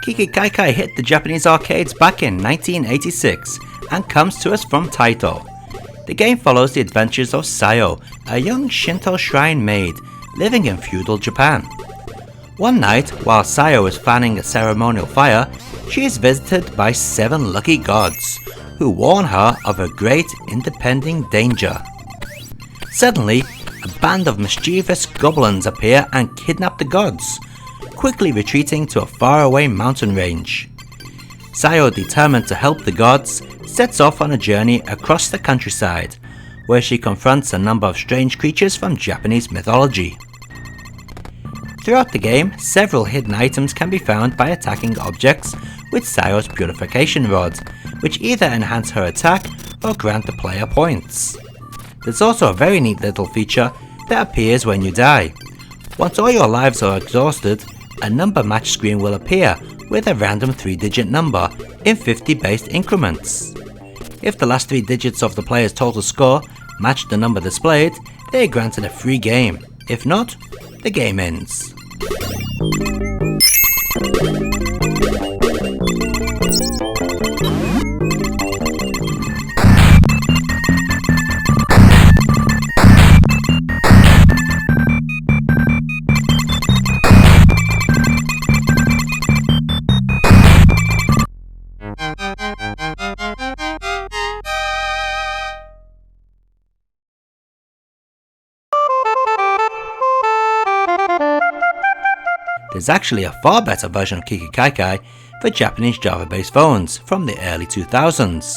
Kiki Kaikai hit the Japanese arcades back in 1986 and comes to us from Taito. The game follows the adventures of Sayo, a young Shinto shrine maid living in feudal Japan. One night, while Sayo is fanning a ceremonial fire, she is visited by 7 lucky gods, who warn her of a great impending danger. Suddenly, a band of mischievous goblins appear and kidnap the gods, quickly retreating to a faraway mountain range. Sayo, determined to help the gods, sets off on a journey across the countryside, where she confronts a number of strange creatures from Japanese mythology. Throughout the game, several hidden items can be found by attacking objects with Sayo's purification rod, which either enhance her attack or grant the player points. There's also a very neat little feature that appears when you die. Once all your lives are exhausted, a number match screen will appear with a random 3-digit number in 50 based increments. If the last 3 digits of the player's total score match the number displayed, they are granted a free game. If not, the game ends. There's actually a far better version of Kiki Kaikai for Japanese Java-based phones from the early 2000s.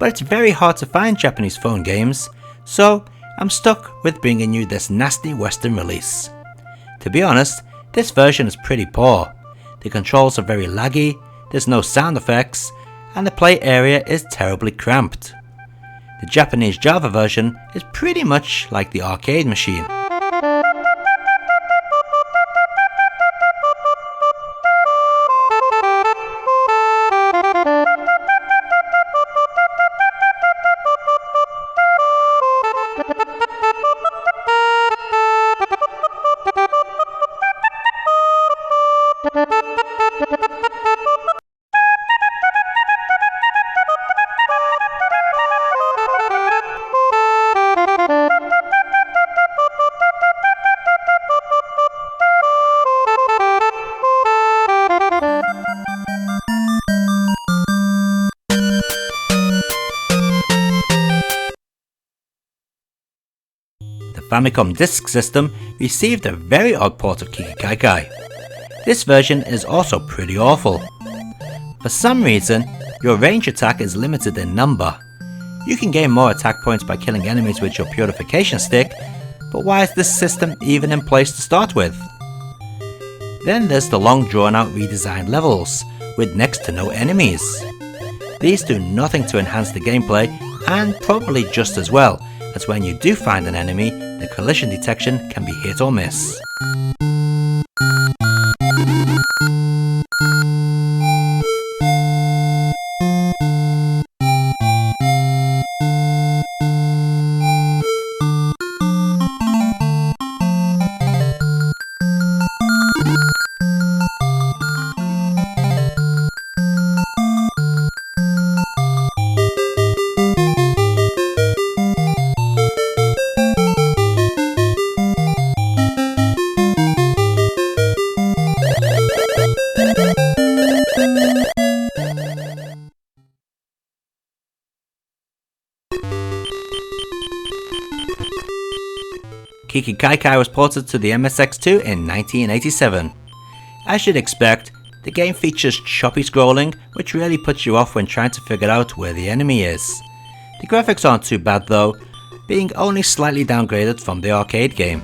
But it's very hard to find Japanese phone games, so I'm stuck with bringing you this nasty Western release. To be honest, this version is pretty poor. The controls are very laggy, there's no sound effects, and the play area is terribly cramped. The Japanese Java version is pretty much like the arcade machine. The Famicom disk system received a very odd port of Kiki Kaikai. This version is also pretty awful. For some reason, your range attack is limited in number. You can gain more attack points by killing enemies with your purification stick, but why is this system even in place to start with? Then there's the long drawn out redesigned levels, with next to no enemies. These do nothing to enhance the gameplay, and probably just as well, as when you do find an enemy, the collision detection can be hit or miss. Kiki Kaikai was ported to the MSX2 in 1987. As you'd expect, the game features choppy scrolling, which really puts you off when trying to figure out where the enemy is. The graphics aren't too bad though, being only slightly downgraded from the arcade game.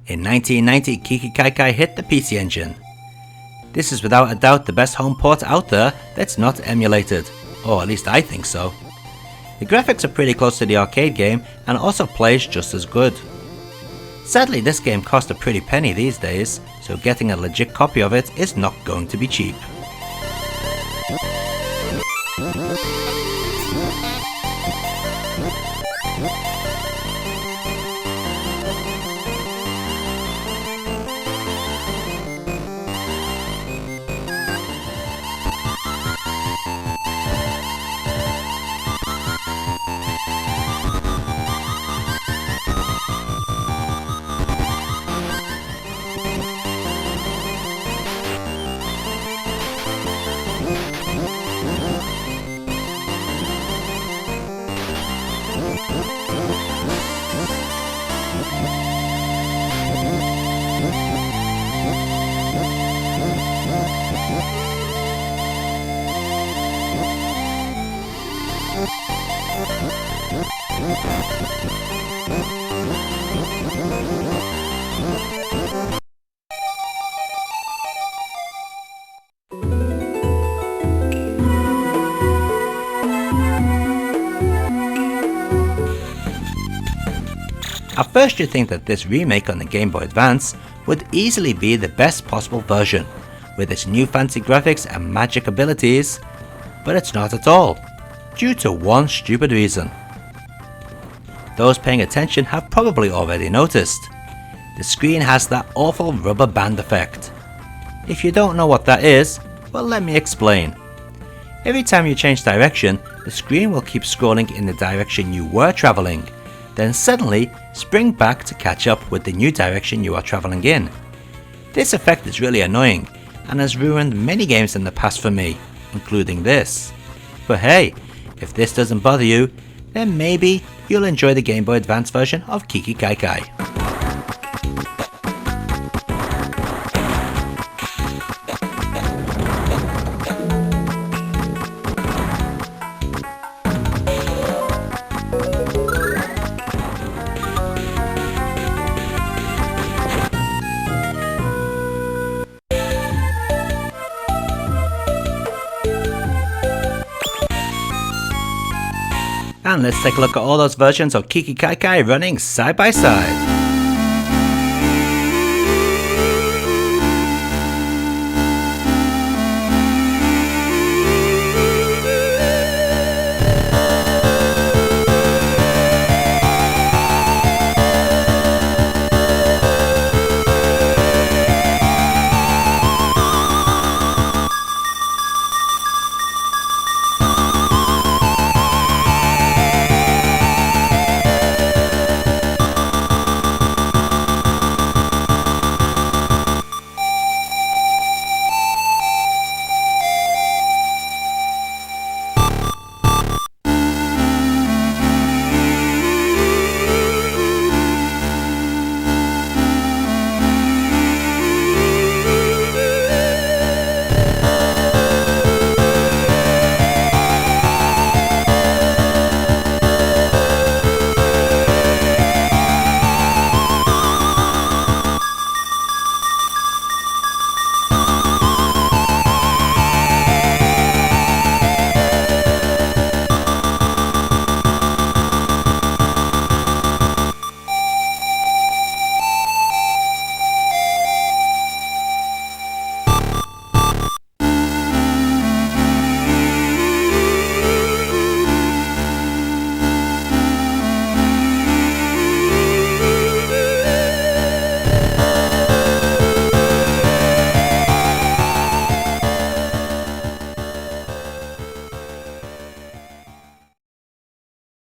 In 1990, Kiki Kaikai hit the PC Engine. This is without a doubt the best home port out there that's not emulated, or at least I think so. The graphics are pretty close to the arcade game and also plays just as good. Sadly, this game costs a pretty penny these days, so getting a legit copy of it is not going to be cheap. At first you'd think that this remake on the Game Boy Advance would easily be the best possible version, with its new fancy graphics and magic abilities, but it's not at all, due to one stupid reason. Those paying attention have probably already noticed. The screen has that awful rubber band effect. If you don't know what that is, well, let me explain. Every time you change direction, the screen will keep scrolling in the direction you were travelling, then suddenly spring back to catch up with the new direction you are travelling in. This effect is really annoying and has ruined many games in the past for me, including this. But hey, if this doesn't bother you, then maybe you'll enjoy the Game Boy Advance version of Kiki Kaikai. And let's take a look at all those versions of Kiki Kaikai running side by side.